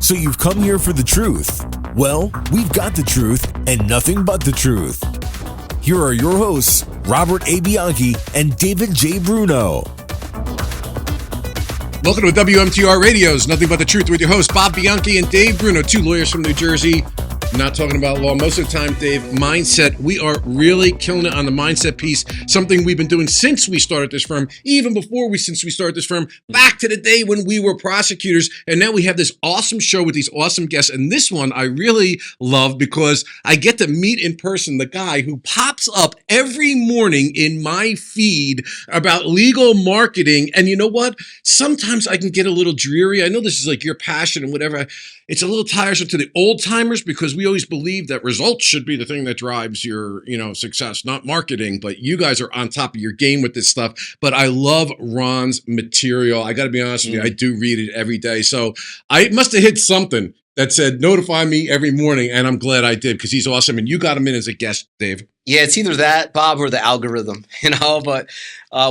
So you've come here for the truth. Well, we've got the truth and nothing but the truth. Here are your hosts, Robert A. Bianchi and David J. Bruno. Welcome to WMTR Radio's Nothing But the Truth with your hosts, Bob Bianchi and Dave Bruno, two lawyers from New Jersey. Not talking about law most of the time, Dave. Mindset. We are really killing it on the mindset piece. Something we've been doing since we started this firm, even before since we started this firm, back to the day when we were prosecutors. And now we have this awesome show with these awesome guests. And this one I really love because I get to meet in person the guy who pops up every morning in my feed about legal marketing. And you know what? Sometimes I can get a little dreary. I know this is like your passion and whatever. It's a little tiresome to the old timers because we always believe that results should be the thing that drives your, success, not marketing. But you guys are on top of your game with this stuff. But I love Ron's material. I got to be honest with you, I do read it every day. So I must have hit something that said notify me every morning, and I'm glad I did because he's awesome. And you got him in as a guest, Dave. Yeah, it's either that, Bob, or the algorithm, but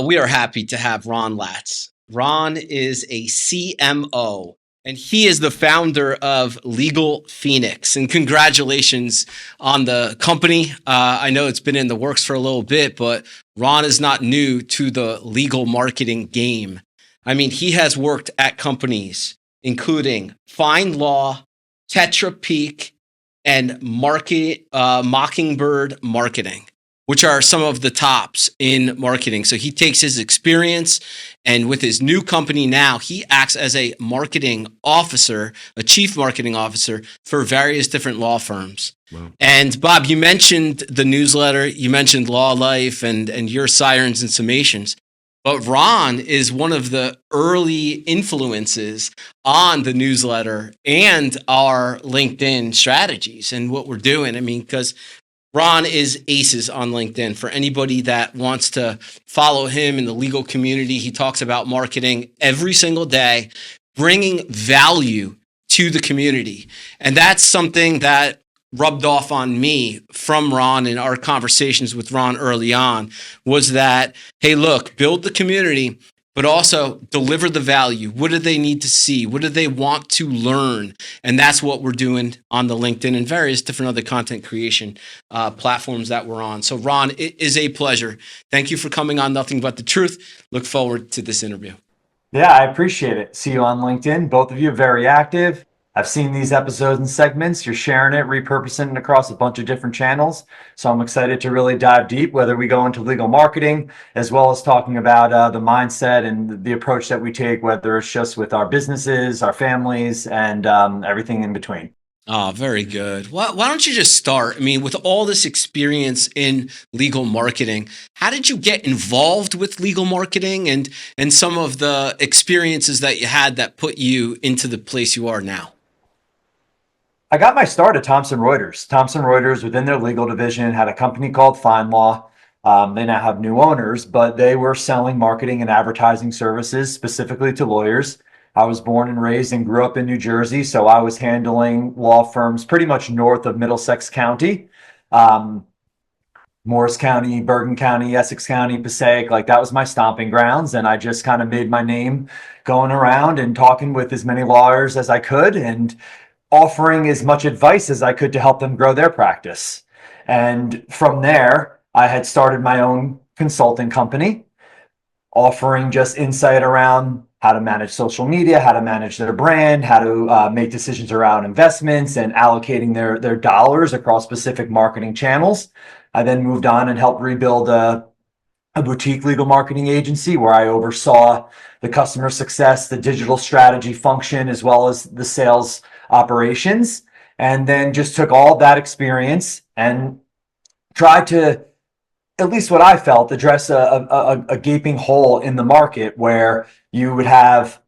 we are happy to have Ron Latz. Ron is a CMO. And he is the founder of LegalFenix. And congratulations on the company. I know it's been in the works for a little bit, but Ron is not new to the legal marketing game. I mean, he has worked at companies including Fine Law, Tetra Peak, and Mockingbird Marketing, which are some of the tops in marketing. So he takes his experience, and with his new company now, he acts as a marketing officer, a chief marketing officer for various different law firms. Wow. And Bob, you mentioned the newsletter, you mentioned Law Life and your sirens and summations. But Ron is one of the early influences on the newsletter and our LinkedIn strategies and what we're doing. I mean, because Ron is aces on LinkedIn. For anybody that wants to follow him in the legal community, he talks about marketing every single day, bringing value to the community. And that's something that rubbed off on me from Ron in our conversations with Ron early on was that, hey, look, build the community, but also deliver the value. What do they need to see? What do they want to learn? And that's what we're doing on the LinkedIn and various different other content creation platforms that we're on. So Ron, it is a pleasure. Thank you for coming on Nothing But the Truth. Look forward to this interview. Yeah, I appreciate it. See you on LinkedIn. Both of you are very active. I've seen these episodes and segments. You're sharing it, repurposing it across a bunch of different channels. So I'm excited to really dive deep, whether we go into legal marketing, as well as talking about the mindset and the approach that we take, whether it's just with our businesses, our families, and everything in between. Oh, very good. Why don't you just start? I mean, with all this experience in legal marketing, how did you get involved with legal marketing and some of the experiences that you had that put you into the place you are now? I got my start at Thomson Reuters. Thomson Reuters, within their legal division, had a company called Fine Law. They now have new owners, but they were selling marketing and advertising services specifically to lawyers. I was born and raised and grew up in New Jersey, so I was handling law firms pretty much north of Middlesex County, Morris County, Bergen County, Essex County, Passaic. Like that was my stomping grounds, and I just kind of made my name going around and talking with as many lawyers as I could and offering as much advice as I could to help them grow their practice. And from there, I had started my own consulting company, offering just insight around how to manage social media, how to manage their brand, how to make decisions around investments and allocating their dollars across specific marketing channels. I then moved on and helped rebuild a boutique legal marketing agency where I oversaw the customer success, the digital strategy function, as well as the sales operations, and then just took all that experience and tried to, at least what I felt, address a gaping hole in the market where you would have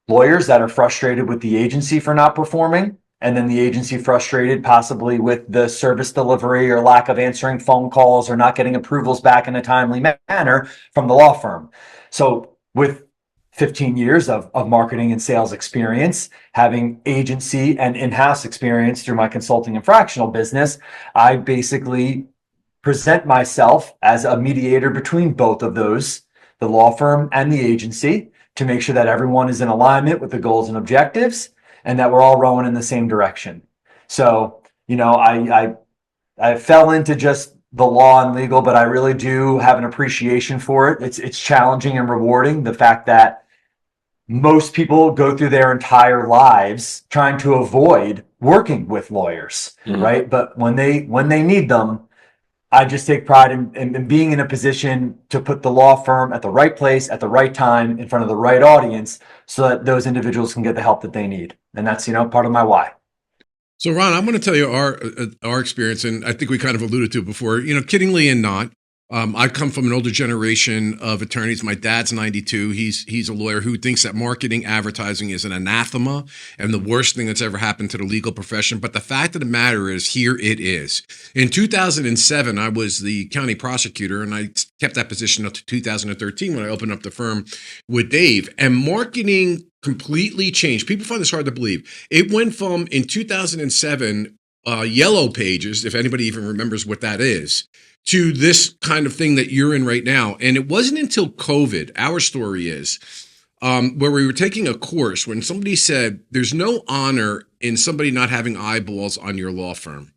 lawyers that are frustrated with the agency for not performing, and then the agency frustrated possibly with the service delivery or lack of answering phone calls or not getting approvals back in a timely manner from the law firm. So with 15 years of marketing and sales experience, having agency and in-house experience through my consulting and fractional business, I basically present myself as a mediator between both of those, the law firm and the agency, to make sure that everyone is in alignment with the goals and objectives, and that we're all rowing in the same direction. So, I fell into just the law and legal, but I really do have an appreciation for it. It's challenging and rewarding. The fact that most people go through their entire lives trying to avoid working with lawyers, right? But when they need them, I just take pride in being in a position to put the law firm at the right place at the right time in front of the right audience so that those individuals can get the help that they need. And that's, part of my why. So, Ron, I'm going to tell you our experience, and I think we kind of alluded to it before, kiddingly and not. I come from an older generation of attorneys. My dad's 92. He's a lawyer who thinks that marketing advertising is an anathema and the worst thing that's ever happened to the legal profession. But the fact of the matter is, here it is. In 2007, I was the county prosecutor, and I kept that position up to 2013 when I opened up the firm with Dave. And marketing completely changed. People find this hard to believe. It went from, in 2007, yellow pages, if anybody even remembers what that is, to this kind of thing that you're in right now. And it wasn't until COVID, our story is, where we were taking a course when somebody said, there's no honor in somebody not having eyeballs on your law firm.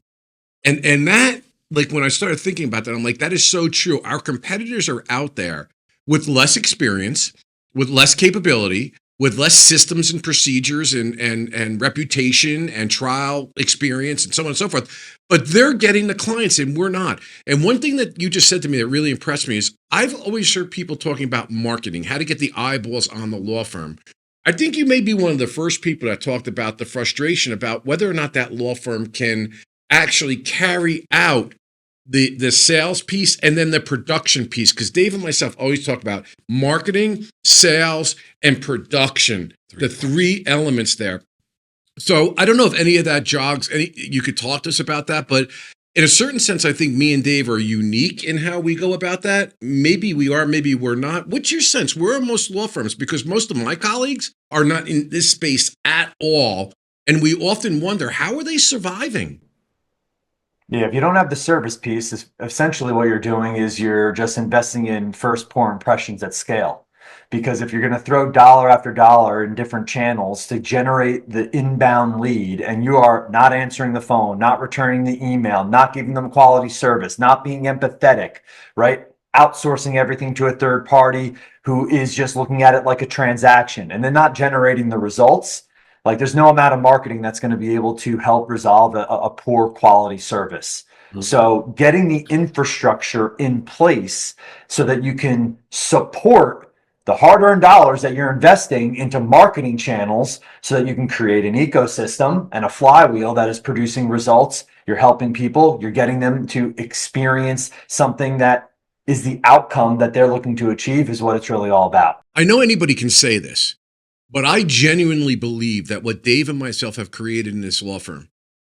And that, like, when I started thinking about that, I'm like, that is so true. Our competitors are out there with less experience, with less capability, with less systems and procedures and reputation and trial experience and so on and so forth. But they're getting the clients and we're not. And one thing that you just said to me that really impressed me is I've always heard people talking about marketing, how to get the eyeballs on the law firm. I think you may be one of the first people that talked about the frustration about whether or not that law firm can actually carry out the sales piece and then the production piece. Because Dave and myself always talk about marketing, sales, and production, the three elements there. So I don't know if any of that jogs, you could talk to us about that, but in a certain sense, I think me and Dave are unique in how we go about that. Maybe we are, maybe we're not. What's your sense? Where are most law firms? Because most of my colleagues are not in this space at all. And we often wonder, how are they surviving? Yeah, if you don't have the service piece, essentially what you're doing is you're just investing in first poor impressions at scale. Because if you're going to throw dollar after dollar in different channels to generate the inbound lead, and you are not answering the phone, not returning the email, not giving them quality service, not being empathetic, right? Outsourcing everything to a third party who is just looking at it like a transaction and then not generating the results. Like, there's no amount of marketing that's going to be able to help resolve a poor quality service. So getting the infrastructure in place so that you can support the hard-earned dollars that you're investing into marketing channels so that you can create an ecosystem and a flywheel that is producing results. You're helping people, you're getting them to experience something that is the outcome that they're looking to achieve is what it's really all about. I know anybody can say this, but I genuinely believe that what Dave and myself have created in this law firm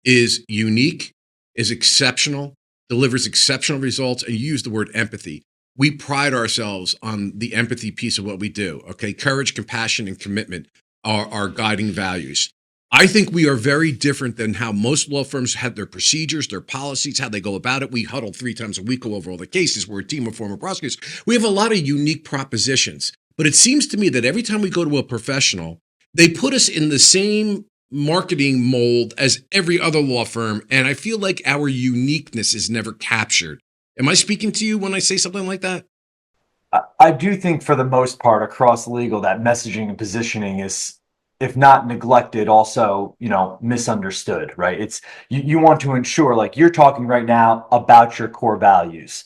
is unique, is exceptional, delivers exceptional results, and you use the word empathy. We pride ourselves on the empathy piece of what we do. Okay, courage, compassion, and commitment are our guiding values. I think we are very different than how most law firms have their procedures, their policies, how they go about it. We huddle 3 times a week, go over all the cases. We're a team of former prosecutors. We have a lot of unique propositions. But it seems to me that every time we go to a professional, they put us in the same marketing mold as every other law firm. And I feel like our uniqueness is never captured. Am I speaking to you when I say something like that? I do think for the most part across legal that messaging and positioning is, if not neglected, also, misunderstood, right? It's you want to ensure, like you're talking right now about your core values,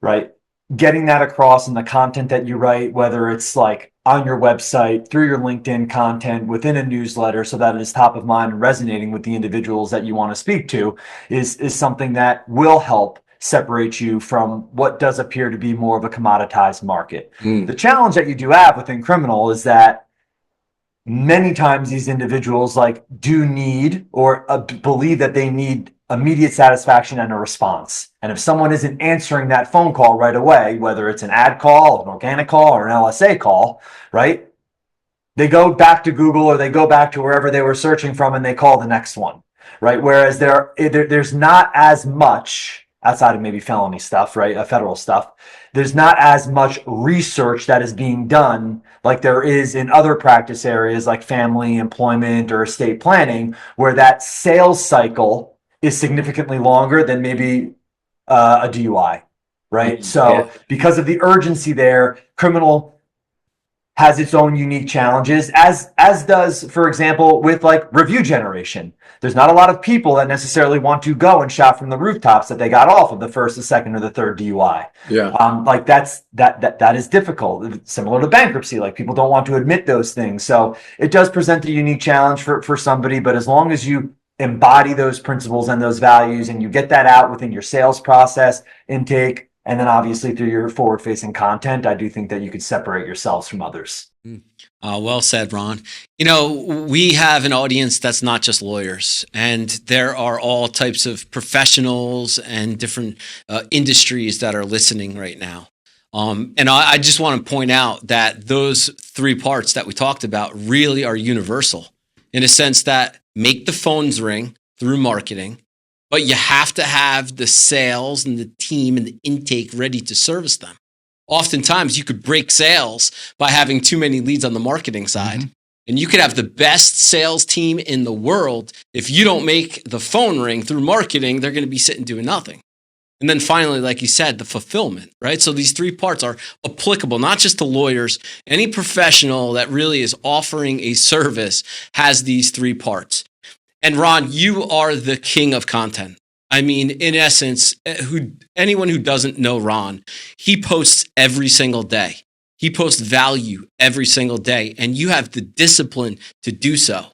right? Getting that across in the content that you write, whether it's like on your website, through your LinkedIn content, within a newsletter, so that it is top of mind and resonating with the individuals that you want to speak to, is something that will help separate you from what does appear to be more of a commoditized market. The challenge that you do have within criminal is that many times these individuals do need or believe that they need immediate satisfaction and a response. And if someone isn't answering that phone call right away, whether it's an ad call, an organic call, or an LSA call, right? They go back to Google or they go back to wherever they were searching from and they call the next one, right? Whereas there's not as much outside of maybe felony stuff, right? Federal stuff. There's not as much research that is being done like there is in other practice areas like family, employment, or estate planning, where that sales cycle is significantly longer than maybe a DUI, right? So because of the urgency there, criminal has its own unique challenges, as does, for example, with like review generation. There's not a lot of people that necessarily want to go and shout from the rooftops that they got off of the first, the second, or the third DUI. Like that is difficult. Similar to bankruptcy, like people don't want to admit those things. So it does present a unique challenge for somebody, but as long as you embody those principles and those values and you get that out within your sales process, intake, and then obviously through your forward-facing content, I do think that you could separate yourselves from others. Well said, Ron. You know, we have an audience that's not just lawyers, and there are all types of professionals and different industries that are listening right now. And I just want to point out that those three parts that we talked about really are universal in a sense that make the phones ring through marketing, but you have to have the sales and the team and the intake ready to service them. Oftentimes, you could break sales by having too many leads on the marketing side. And you could have the best sales team in the world. If you don't make the phone ring through marketing, they're going to be sitting doing nothing. And then finally, like you said, the fulfillment, right? So these three parts are applicable, not just to lawyers. Any professional that really is offering a service has these three parts. And Ron, you are the king of content. I mean, in essence, anyone who doesn't know Ron, he posts every single day. He posts value every single day, and you have the discipline to do so.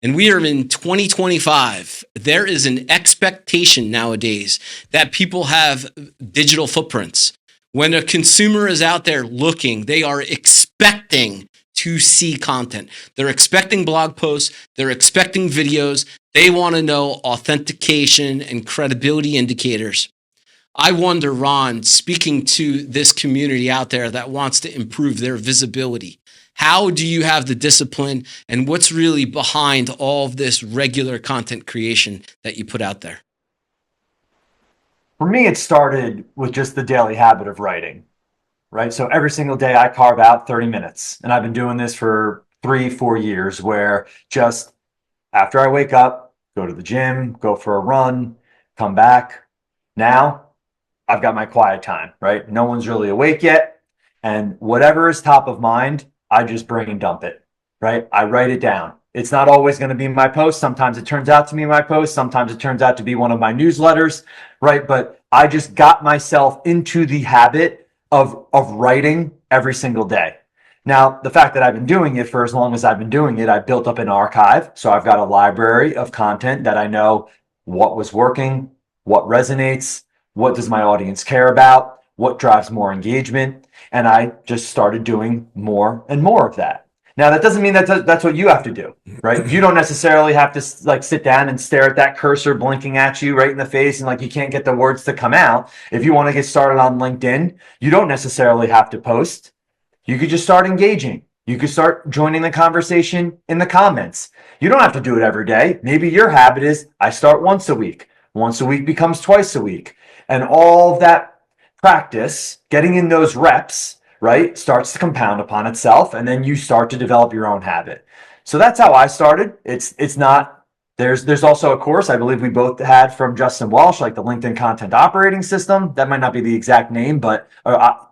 And we are in 2025. There is an expectation nowadays that people have digital footprints. When a consumer is out there looking, they are expecting to see content. They're expecting blog posts. They're expecting videos. They want to know authentication and credibility indicators. I wonder, Ron, speaking to this community out there that wants to improve their visibility, how do you have the discipline and what's really behind all of this regular content creation that you put out there? For me, it started with just the daily habit of writing, right? So every single day I carve out 30 minutes, and I've been doing this for 3-4 years, where just after I wake up, go to the gym, go for a run, come back. Now I've got my quiet time, right? No one's really awake yet. And whatever is top of mind, I just brain dump it, right? I write it down. It's not always going to be my post. Sometimes it turns out to be my post. Sometimes it turns out to be one of my newsletters, right? But I just got myself into the habit of writing every single day. Now, the fact that I've been doing it for as long as I've been doing it, I've built up an archive. So I've got a library of content that I know what was working, what resonates, what does my audience care about, what drives more engagement. And I just started doing more and more of that. Now, that doesn't mean that's what you have to do, right? You don't necessarily have to like sit down and stare at that cursor blinking at you right in the face and like you can't get the words to come out. If you want to get started on LinkedIn, you don't necessarily have to post. You could just start engaging. You could start joining the conversation in the comments. You don't have to do it every day. Maybe your habit is I start once a week. Once a week becomes twice a week. And all of that practice, getting in those reps, right, starts to compound upon itself, and then you start to develop your own habit. So that's how I started. It's not, there's also a course I believe we both had from Justin Walsh, like the LinkedIn Content Operating System. That might not be the exact name, but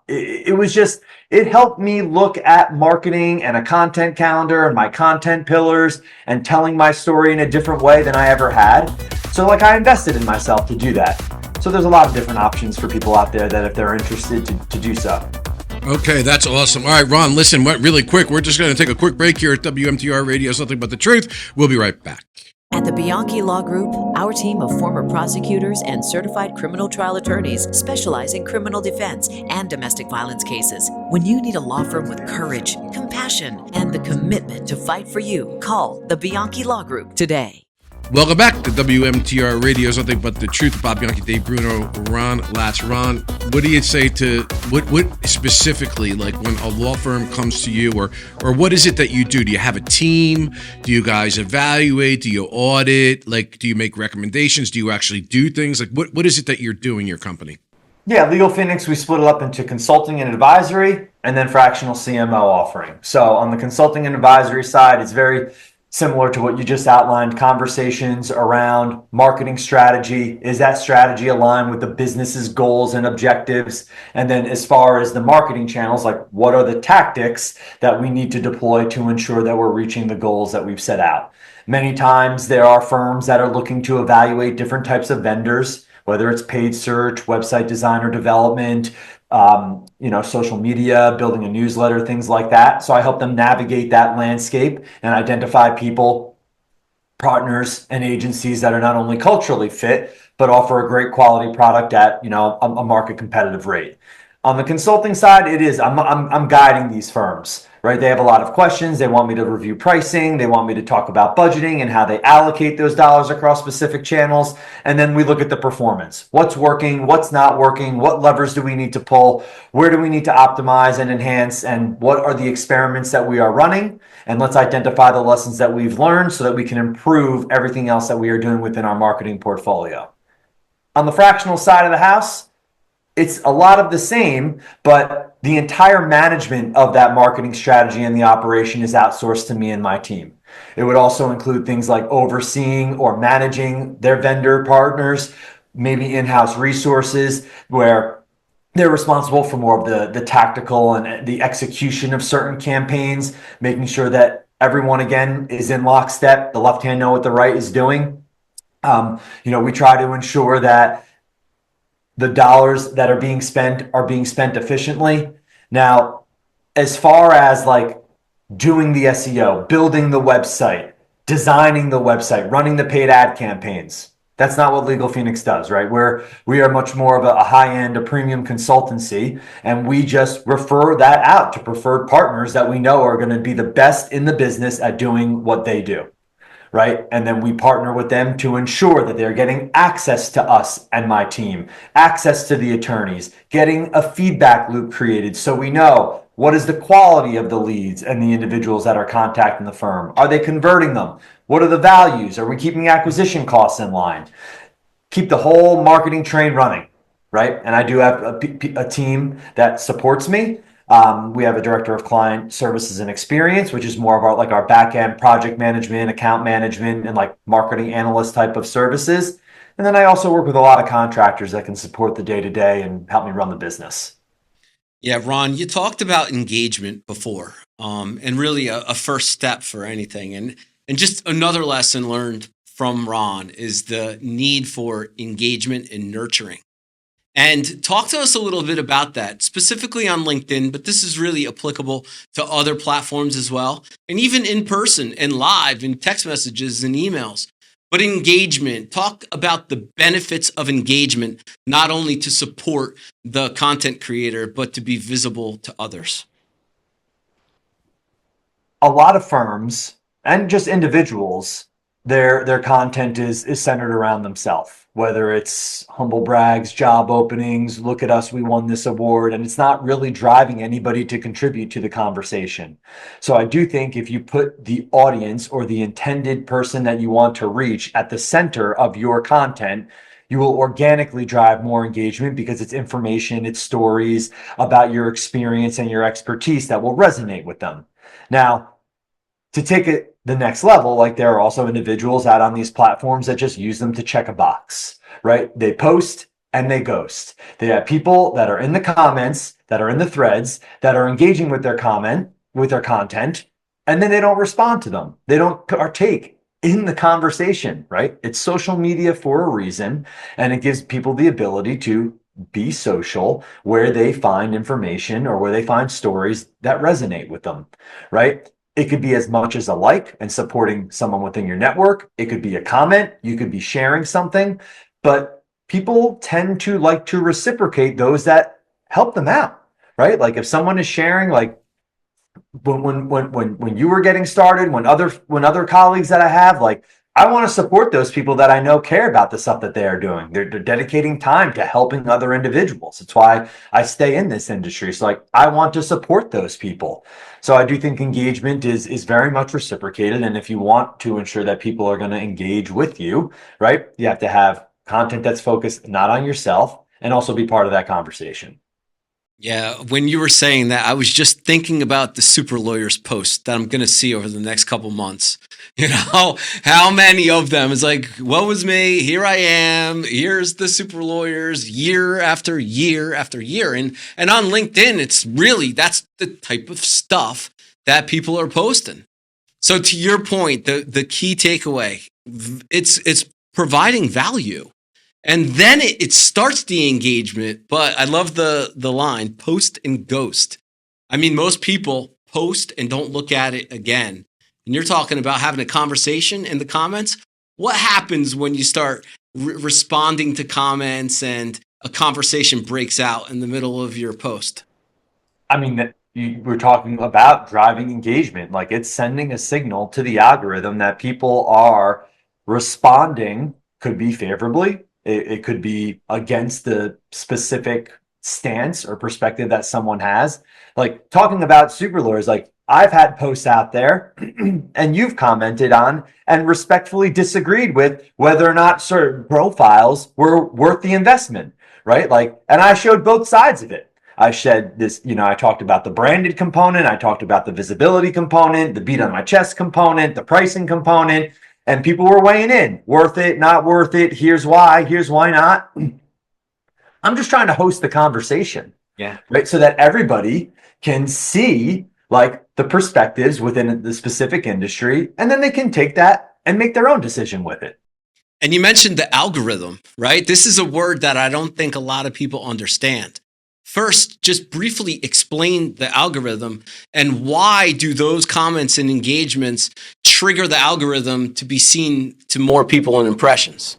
it was just, it helped me look at marketing and a content calendar and my content pillars and telling my story in a different way than I ever had. So like I invested in myself to do that. So there's a lot of different options for people out there that if they're interested to do so. Okay, that's awesome. All right, Ron, listen, really quick, we're just going to take a quick break here at WMTR Radio, Nothing But the Truth. We'll be right back. At the Bianchi Law Group, our team of former prosecutors and certified criminal trial attorneys specialize in criminal defense and domestic violence cases. When you need a law firm with courage, compassion, and the commitment to fight for you, call the Bianchi Law Group today. Welcome back to WMTR Radio's Nothing But the Truth. Bob Bianchi, Dave Bruno, Ron Latz. Ron, what do you say to what specifically, like when a law firm comes to you, or what is it that you do? Do you have a team? Do you guys evaluate? Do you audit? Like, do you make recommendations? Do you actually do things? Like, what is it that you're doing in your company? Yeah, LegalFenix, we split it up into consulting and advisory, and then fractional CMO offering. So on the consulting and advisory side, it's very similar to what you just outlined, conversations around marketing strategy. Is that strategy aligned with the business's goals and objectives? And then as far as the marketing channels, like what are the tactics that we need to deploy to ensure that we're reaching the goals that we've set out? Many times there are firms that are looking to evaluate different types of vendors, whether it's paid search, website design or development, social media, building a newsletter, things like that. So I help them navigate that landscape and identify people, partners, and agencies that are not only culturally fit, but offer a great quality product at, a market competitive rate. On the consulting side, I'm guiding these firms, right? They have a lot of questions. They want me to review pricing. They want me to talk about budgeting and how they allocate those dollars across specific channels. And then we look at the performance. What's working? What's not working? What levers do we need to pull? Where do we need to optimize and enhance? And what are the experiments that we are running? And let's identify the lessons that we've learned so that we can improve everything else that we are doing within our marketing portfolio. On the fractional side of the house, it's a lot of the same, but the entire management of that marketing strategy and the operation is outsourced to me and my team. It would also include things like overseeing or managing their vendor partners, maybe in-house resources where they're responsible for more of the tactical and the execution of certain campaigns, making sure that everyone, again, is in lockstep. The left hand know what the right is doing. We try to ensure that the dollars that are being spent efficiently. Now, as far as like doing the SEO, building the website, designing the website, running the paid ad campaigns, that's not what LegalFenix does, right? We are much more of a high-end, a premium consultancy, and we just refer that out to preferred partners that we know are going to be the best in the business at doing what they do. Right? And then we partner with them to ensure that they're getting access to us and my team, access to the attorneys, getting a feedback loop created so we know what is the quality of the leads and the individuals that are contacting the firm. Are they converting them? What are the values? Are we keeping acquisition costs in line? Keep the whole marketing train running, right? And I do have a team that supports me. We have a director of client services and experience, which is more of our back end project management, account management, and like marketing analyst type of services. And then I also work with a lot of contractors that can support the day to day and help me run the business. Yeah, Ron, you talked about engagement before, and really a first step for anything. And just another lesson learned from Ron is the need for engagement and nurturing. And talk to us a little bit about that, specifically on LinkedIn, but this is really applicable to other platforms as well, and even in person and live in text messages and emails. But engagement, talk about the benefits of engagement, not only to support the content creator, but to be visible to others. A lot of firms and just individuals, their content is centered around themselves. Whether it's humble brags, job openings, look at us, we won this award, and it's not really driving anybody to contribute to the conversation. So I do think if you put the audience or the intended person that you want to reach at the center of your content, you will organically drive more engagement because it's information, it's stories about your experience and your expertise that will resonate with them. Now, to take it the next level, like there are also individuals out on these platforms that just use them to check a box, right? They post and they ghost. They have people that are in the comments, that are in the threads, that are engaging with their content, and then they don't respond to them. They don't partake in the conversation, right? It's social media for a reason, and it gives people the ability to be social where they find information or where they find stories that resonate with them, right? It could be as much as a like and supporting someone within your network. It could be a comment. You could be sharing something, but people tend to like to reciprocate those that help them out, right? Like if someone is sharing, like when you were getting started, when other colleagues that I have, like I want to support those people that I know care about the stuff that they are doing. They're dedicating time to helping other individuals. It's why I stay in this industry. So like I want to support those people. So I do think engagement is very much reciprocated. And if you want to ensure that people are going to engage with you, right, you have to have content that's focused not on yourself and also be part of that conversation. Yeah, when you were saying that, I was just thinking about the super lawyers post that I'm going to see over the next couple months. You know, how many of them is like, what was me? Here I am. Here's the super lawyers year after year after year. And on LinkedIn, it's really, that's the type of stuff that people are posting. So to your point, the key takeaway, it's providing value. And then it starts the engagement. But I love the line, post and ghost. I mean, most people post and don't look at it again. And you're talking about having a conversation in the comments. What happens when you start responding to comments and a conversation breaks out in the middle of your post? I mean, we're talking about driving engagement. Like it's sending a signal to the algorithm that people are responding, could be favorably. It could be against the specific stance or perspective that someone has. Like talking about super lawyers, like I've had posts out there and you've commented on and respectfully disagreed with whether or not certain profiles were worth the investment, right? Like, and I showed both sides of it. I shed this, I talked about the branded component. I talked about the visibility component, the beat on my chest component, the pricing component. And people were weighing in, worth it, not worth it. Here's why not. I'm just trying to host the conversation. Yeah. Right. So that everybody can see like the perspectives within the specific industry. And then they can take that and make their own decision with it. And you mentioned the algorithm, right? This is a word that I don't think a lot of people understand. First, just briefly explain the algorithm and why do those comments and engagements trigger the algorithm to be seen to more people and impressions?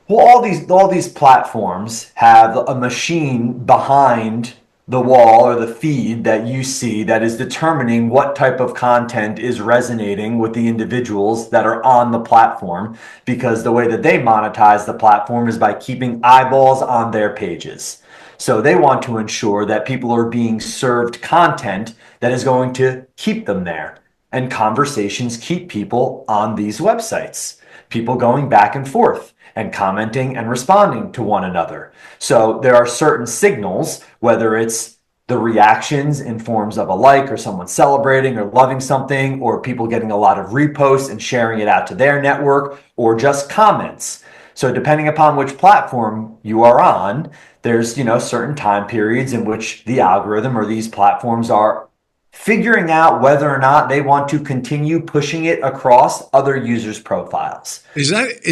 Well, all these platforms have a machine behind the wall or the feed that you see that is determining what type of content is resonating with the individuals that are on the platform, because the way that they monetize the platform is by keeping eyeballs on their pages. So they want to ensure that people are being served content that is going to keep them there. And conversations keep people on these websites, people going back and forth and commenting and responding to one another. So there are certain signals, whether it's the reactions in forms of a like or someone celebrating or loving something, or people getting a lot of reposts and sharing it out to their network, or just comments. So depending upon which platform you are on, there's, certain time periods in which the algorithm or these platforms are figuring out whether or not they want to continue pushing it across other users' profiles. Is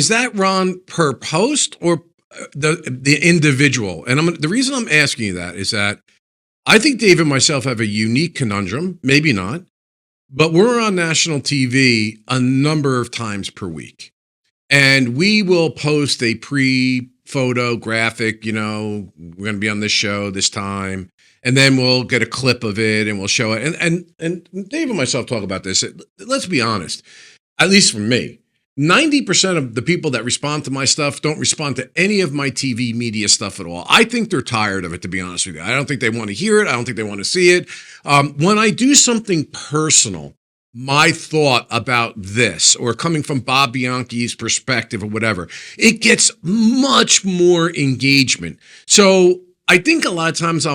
that Ron, per post or the individual? And the reason I'm asking you that is that I think Dave and myself have a unique conundrum, maybe not, but we're on national TV a number of times per week. And we will post a pre-photo graphic, we're going to be on this show this time. And then we'll get a clip of it and we'll show it. And Dave and myself talk about this. Let's be honest, at least for me, 90% of the people that respond to my stuff don't respond to any of my TV media stuff at all. I think they're tired of it, to be honest with you. I don't think they want to hear it. I don't think they want to see it. When I do something personal, my thought about this, or coming from Bob Bianchi's perspective or whatever, it gets much more engagement. So I think a lot of times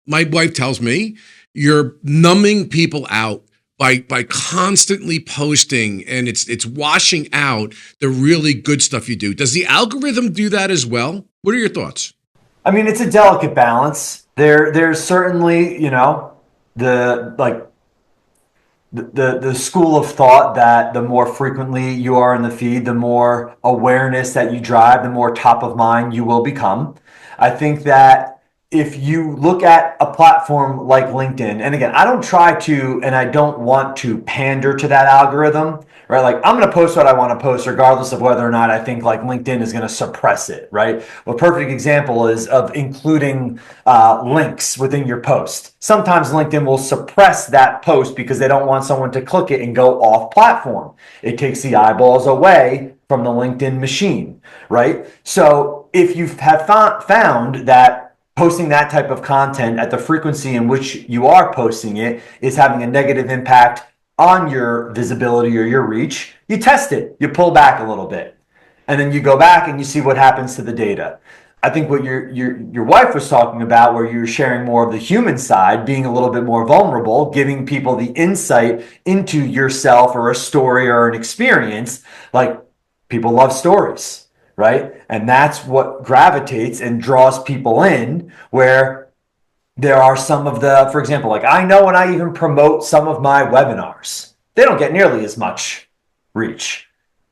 my wife tells me, you're numbing people out by constantly posting, and it's washing out the really good stuff you do. Does the algorithm do that as well? What are your thoughts? I mean, it's a delicate balance. There's certainly, the school of thought that the more frequently you are in the feed, the more awareness that you drive, the more top of mind you will become. I think that if you look at a platform like LinkedIn, and again, I don't try to, and I don't want to pander to that algorithm, right? Like I'm going to post what I want to post regardless of whether or not I think like LinkedIn is going to suppress it, right? A perfect example is of including links within your post. Sometimes LinkedIn will suppress that post because they don't want someone to click it and go off platform. It takes the eyeballs away from the LinkedIn machine, right? So if you have found that posting that type of content at the frequency in which you are posting it is having a negative impact on your visibility or your reach, you test it, you pull back a little bit, and then you go back and you see what happens to the data. I think what your wife was talking about, where you're sharing more of the human side, being a little bit more vulnerable, giving people the insight into yourself or a story or an experience. Like people love stories, right? And that's what gravitates and draws people in, where there are some of the, for example, like I know when I even promote some of my webinars, they don't get nearly as much reach.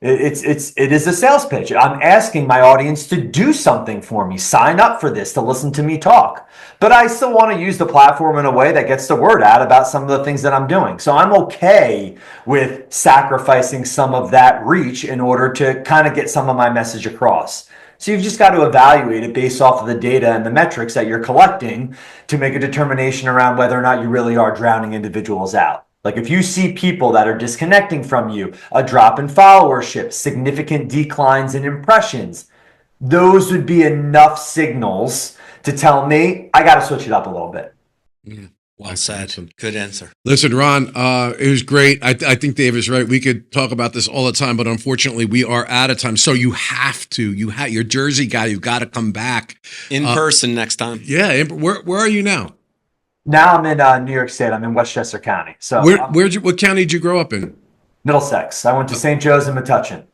It is a sales pitch. I'm asking my audience to do something for me, sign up for this, to listen to me talk. But I still want to use the platform in a way that gets the word out about some of the things that I'm doing. So I'm okay with sacrificing some of that reach in order to kind of get some of my message across. So you've just got to evaluate it based off of the data and the metrics that you're collecting to make a determination around whether or not you really are drowning individuals out. Like if you see people that are disconnecting from you, a drop in followership, significant declines in impressions, those would be enough signals to tell me I got to switch it up a little bit. Yeah. Well said. Good answer. Listen, Ron, it was great. I think Dave is right. We could talk about this all the time, but unfortunately we are out of time. So you have to, your Jersey guy, you got to come back In person next time. Yeah. Where are you now? Now I'm in New York State. I'm in Westchester County. So what county did you grow up in? Middlesex. I went to St. Joe's and Metuchen.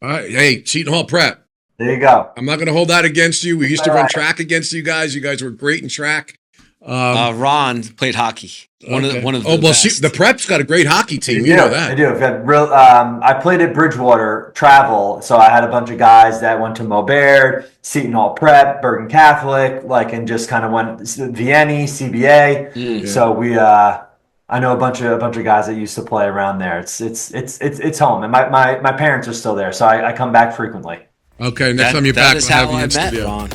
All right. Hey, Seton Hall Prep. There you go. I'm not going to hold that against you. We used to run track against you guys. You guys were great in track. Ron played hockey. One of the best. The Prep's got a great hockey team. You know that. I do. I've got real. I played at Bridgewater Travel, so I had a bunch of guys that went to Maubert, Seton Hall Prep, Bergen Catholic, and just kind of went Vianney, CBA. Yeah. So we, I know a bunch of guys that used to play around there. It's home, and my parents are still there, so I come back frequently. Okay, next time you're back, that is how I met Ron.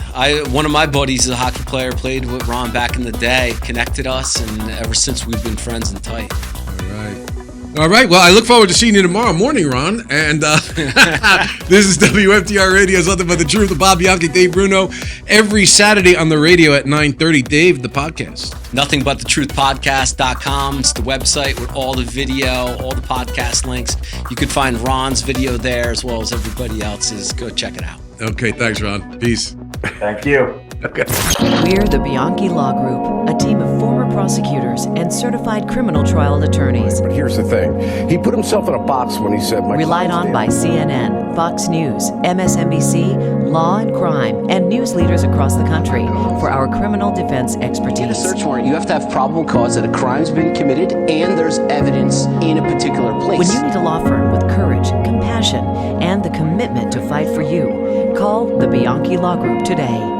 One of my buddies is a hockey player, played with Ron back in the day, connected us, and ever since we've been friends and tight. All right. Well, I look forward to seeing you tomorrow morning, Ron. And this is WFTR Radio's Nothing But the Truth with Bob Bianchi, Dave Bruno, every Saturday on the radio at 9:30. Dave, the podcast. NothingButTheTruthPodcast.com. It's the website with all the video, all the podcast links. You could find Ron's video there as well as everybody else's. Go check it out. Okay. Thanks, Ron. Peace. Thank you. Okay. We're the Bianchi Law Group, a team of former prosecutors and certified criminal trial attorneys. But here's the thing. He put himself in a box when he said... Relied on by CNN, Fox News, MSNBC, Law and Crime, and news leaders across the country for our criminal defense expertise. To get a search warrant, you have to have probable cause that a crime's been committed and there's evidence in a particular place. When you need a law firm with courage, compassion, and the commitment to fight for you, call the Bianchi Law Group today.